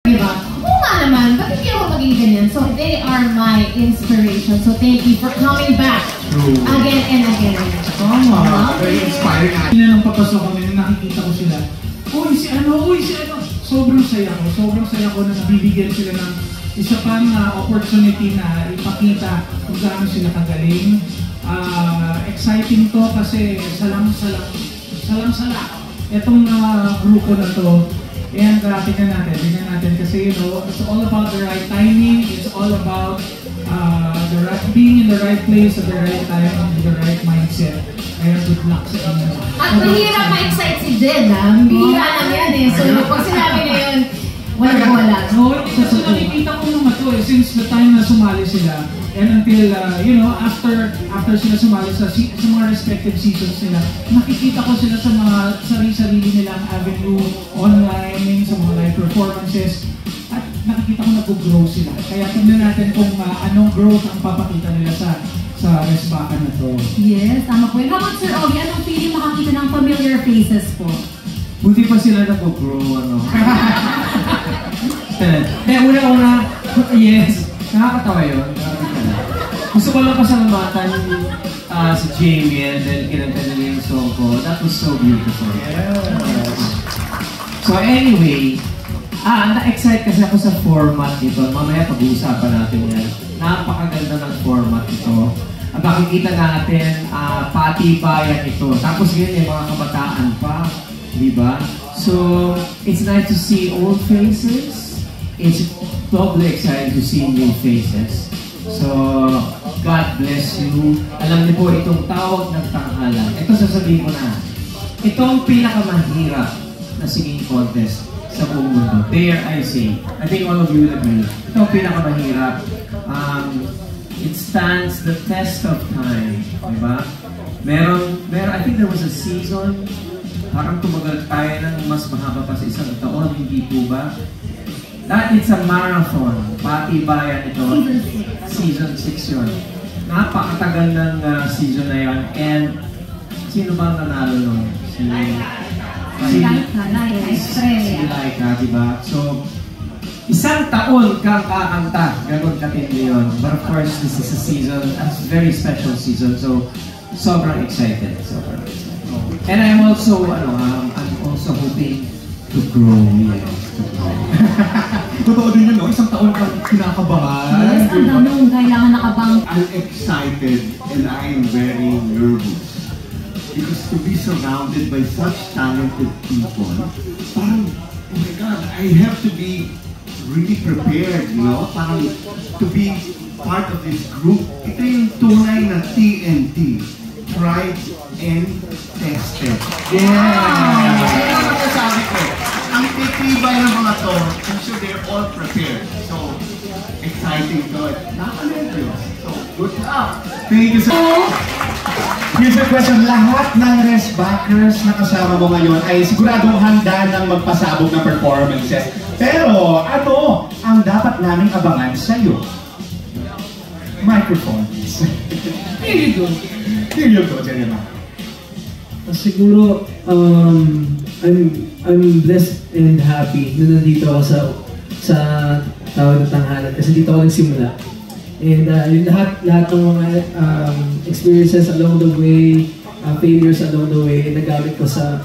Diba? Oo nga naman, bakit hindi ako maging ganyan? So they are my inspiration. So thank you for coming back again and again. Tama, very inspiring. Hindi na lang papasok kami nung nakikita ko sila. Uy, si ano. Sobrang saya ko na nabibigyan sila ng isa pang opportunity na ipakita kung gaano sila kagaling. Exciting to kasi salam-sala itong grupo na to. And tingnan natin kasi it's all about the right timing, it's all about being in the right place at the right time with the right mindset. Kaya good luck sa inyo. At mahirap ma-excite si Jed, ha? Bihira lang yan eh. So pag sinabi na yun, wala. No, kasi nakikita ko naman to eh, since the time na sumali sila, and until, after sila sumali sa mga respective seasons nila, nakikita ko sila sa mga sarili nilang avenue, online, sa mga live performances, at nakikita ko nag-grow sila. Kaya tingnan natin kung anong growth ang papakita nila sa resbakan na to. Yes, tama po. How about Sir Ogie, anong feeling makakita ng familiar faces po? Buti pa sila nag-grow, Una-una, yes, nakakatawa yun. Gusto ko lang pasalamatan si Jamie dahil kinanta nila yung song ko. That was so beautiful. Yes. So anyway, na-excite kasi ako sa format nito. Mamaya pag-uusapan natin yan. Napakaganda ng format ito. Makikita natin, patibayan ito. Tapos yun mga kabataan pa. Diba? So, it's nice to see old faces. It's doubly exciting to see new faces. So, God bless you. Alam niyo po, itong tawag ng tanghalan. Ito sasabihin ko na. Ito ang pinakamahirap na singing contest sa buong mundo. Dare I say. I think all of you will agree. Ito ang pinakamahirap. It stands the test of time. Diba? I think there was a season, parang tumagal tayo ng mas mahaba pa sa isang taon, hindi po ba? That it's a marathon. Patibayan ito. Season 6 yun. Napakatagal ng season na yun. And sino ba nanalo nun? Si Laika, diba? So, isang taon kang kakanta. Ganon katindi yun. But of course, this is a season, a very special season. So, sobrang excited. And I'm also, I'm also hoping to grow. Yes, to grow. Totoo din yun, no? Isang taon kang kinakabahan. Yes, ang dami mong kailangan nakabang. I'm excited and I'm very nervous. Because to be surrounded by such talented people, parang, oh my God, I have to be really prepared, Parang to be part of this group. Ito yung tunay na TNT. Tried and tested. Yeah! Sabi ko, ang titibay ng mga to, I'm sure they're all prepared. So, exciting to it. Nakaka-nervous. So, good luck! Thank you so much. Here's a question. Lahat ng Resbackers na kasama mo ngayon ay siguradong handa ng magpasabog ng performances. Pero, ano ang dapat naming abangan sa'yo? Microphone, please. Here you go. Here you go, Jerema. Siguro, I'm blessed and happy na nandito ako sa Tawag ng Tanghalan kasi dito ako nagsimula. And yung lahat ng mga experiences along the way, failures along the way, nagamit ko sa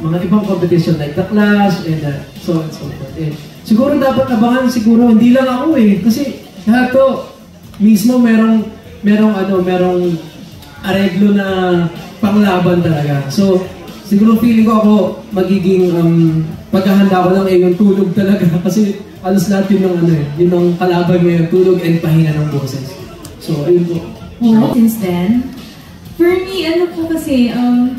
mga ibang competition like The Clash and so on and so forth. And siguro dapat abangan, siguro hindi lang ako kasi lahat to mismo merong areglo na panglaban talaga. So siguro feeling ko ako magiging paghahanda ko lang yung tulog talaga kasi alos lahat yun ng kalaban ngayon, tulog and pahinga ng boses. So ayun po. Since then, for me, kasi,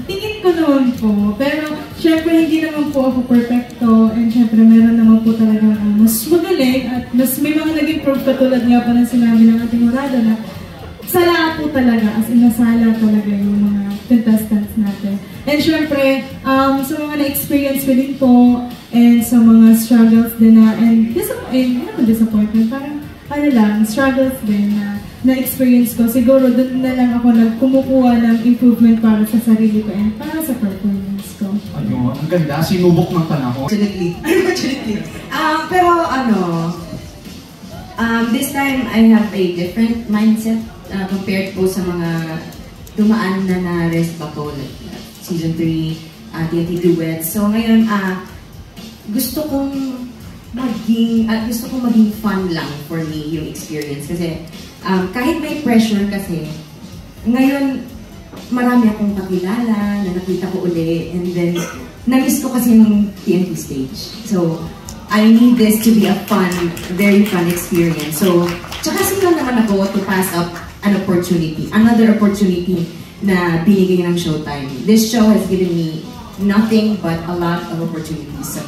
tingin ko naman po, pero syempre hindi naman po ako perfecto and syempre meron naman po talaga mas magaling at mas may mga naging proof katulad nga pa ng sinabi ng ating Horado na sala po talaga, as in nasala talaga yung mga contestants natin. And syempre, sa mga na-experience ko din po and sa mga struggles din and disappointment, parang struggles din na-experience ko. Siguro doon na lang ako kumukuha ng improvement para sa sarili ko and para sa performance ko. Ang ganda, sinubok ng panahon. Unfortunately. Pero this time I have a different mindset compared po sa mga dumaan na rest pa po, like season 3, TNT Duets. So ngayon, gusto kong maging fun lang for me yung experience. Kasi kahit may pressure kasi, ngayon marami akong kakilala na nakita ko uli, and then na-miss ko kasi yung TNT stage. So I need this to be a fun, very fun experience. So, tsaka sino naman ako to pass up another opportunity na binigay ng Showtime. This show has given me nothing but a lot of opportunities. So,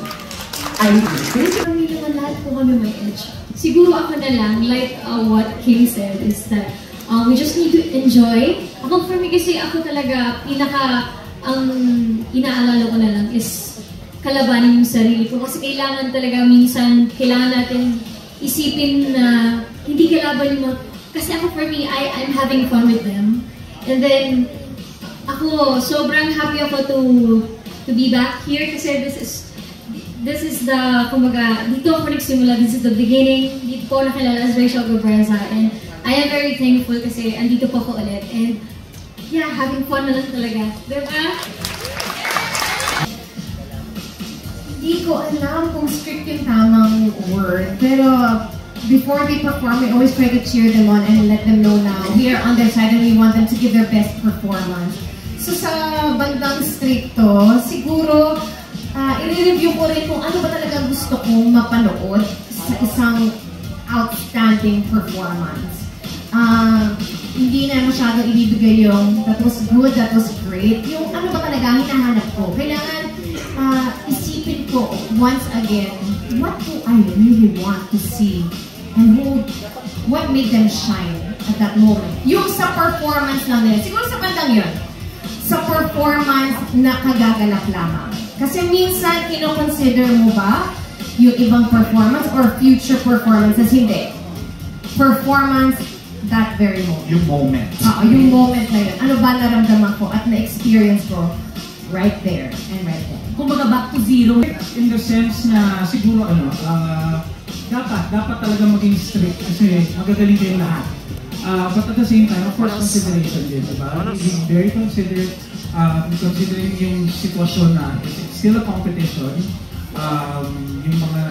I think Kami naman lahat po kami may edge. Siguro ako na lang, like what Kim said, is that we just need to enjoy. Ako for me kasi ako talaga, inaalala ko na lang is kalabanin yung sarili ko. Kasi kailangan natin isipin na hindi kalaban yung mga, kasi ako for me, I'm having fun with them. And then, ako, sobrang happy ako to be back here kasi this is the, kumbaga, dito ako nagsimula, this is the beginning, dito ko nakilala as Rachel Gabreza, and I am very thankful kasi andito po ako ulit, and yeah, having fun na lang talaga, diba? Hindi ko alam kung strict yung tamang word, pero before they perform, we always try to cheer them on and let them know na we are on their side and we want them to give their best performance. So sa bandang stricto, siguro i-review ko rin kung ano ba talaga gusto kong mapanood sa isang outstanding performance. Hindi na masyado ibibigay yung that was good, that was great. Yung ano ba talaga hinahanap ko. Kailangan isipin ko once again, what do I really want to see? And what made them shine at that moment? Yung sa performance lang nila. Siguro sa bandang yun. Sa performance na kagaganap lamang. Kasi minsan, kino-consider mo ba yung ibang performance or future performances? Hindi. Performance that very moment. Yung moment. Yung moment na yun. Ano ba naramdaman ko at na-experience ko right there and right there. Kumbaga back to zero. In the sense na siguro dapat talaga maging strict kasi magagaling kayo lahat. But at the same time, of course, consideration din, diba? Being very considerate, considering yung sitwasyon na it's still a competition. Yung mga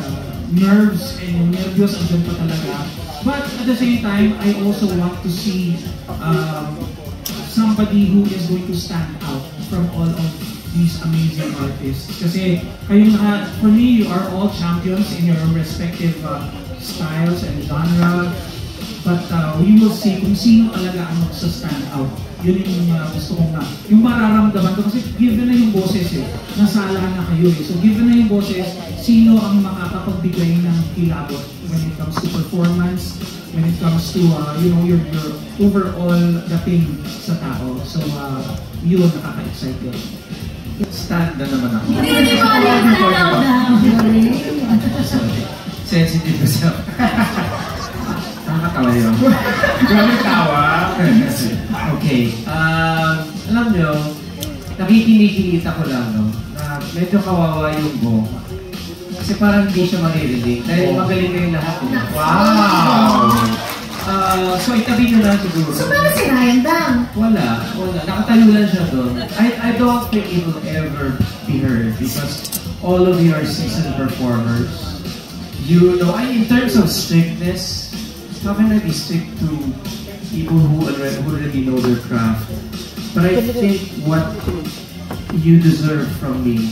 nerves and yung nervyos andun pa talaga. But at the same time, I also want to see somebody who is going to stand out from all of these amazing artists. Kasi kayong lahat, for me, you are all champions in your respective styles and genre. But we will see kung sino talaga ang magsa-stand out. Yun yung gusto kong yung mararamdaman ko. Kasi given na yung boses nasala na kayo So given na yung boses, sino ang makakapagbigay ng kilabot when it comes to performance, when it comes to your overall dating sa tao. So yun nakaka-excite yun. Stand na naman ako. Hindi mo Sensitive kasi ako. Nakakatawa yun. Grabe tawa. Okay. Alam nyo, nakikinig-kita ko lang, no? Na medyo kawawa yung Bo. Kasi parang hindi siya maririnig. Dahil magaling kayong lahat. Wow! So itabi nyo lang siguro. So paano si Ryan Dang? Wala. Nakatayo lang siya doon. I don't think it will ever be heard because all of you are seasoned performers. You know, in terms of strictness, how can I be strict to people who already know their craft? But I think what you deserve from me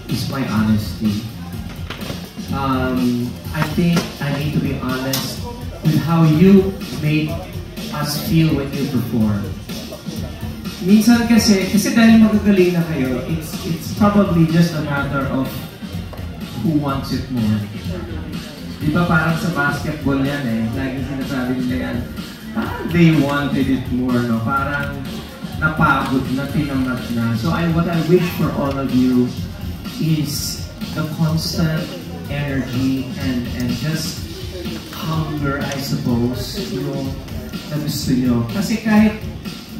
is my honesty. I think I need to be honest with how you make us feel when you perform. Minsan kasi dahil magagaling na kayo, it's probably just a matter of who wants it more. Di ba parang sa basketball yan lagi sinasabi nila yan, parang they wanted it more, no? Parang napagod na, tinamad na. So what I wish for all of you is the constant energy and just hunger, I suppose, yung na gusto nyo. Kasi kahit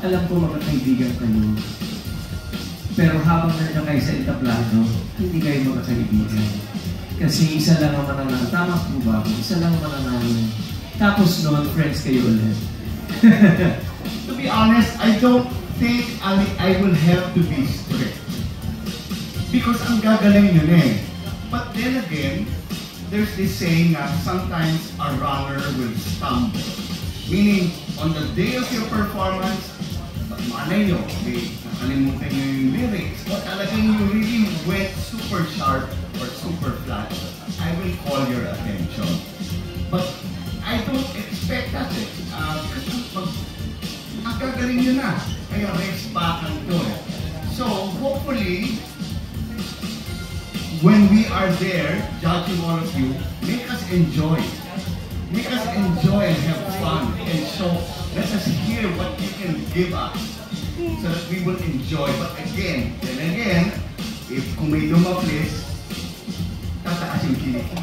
alam ko mga kaibigan kayo, Pero habang nandiyan kayo sa entablado, hindi kayo magkakaibigan. Kasi isa lang ang mananalo. Tama po ba? Isa lang ang mananalo. Tapos noon, friends kayo ulit. To be honest, I don't think I will have to be strict. Because ang gagaling yun eh. But then again, there's this saying na sometimes a runner will stumble. Meaning, on the day of your performance, malay nyo, nakalimutan nyo yung lyrics, o talagang you really went super sharp or super flat, I will call your attention. But I don't expect that eh. Kasi ang gagaling nyo na, kaya rest back and do it. So, hopefully, when we are there, judging all of you, make us enjoy. Make us enjoy and have fun. And so, let us hear what you can give us so that we will enjoy. But again, then again, if kung may dumaplis, tataas yung kinikita.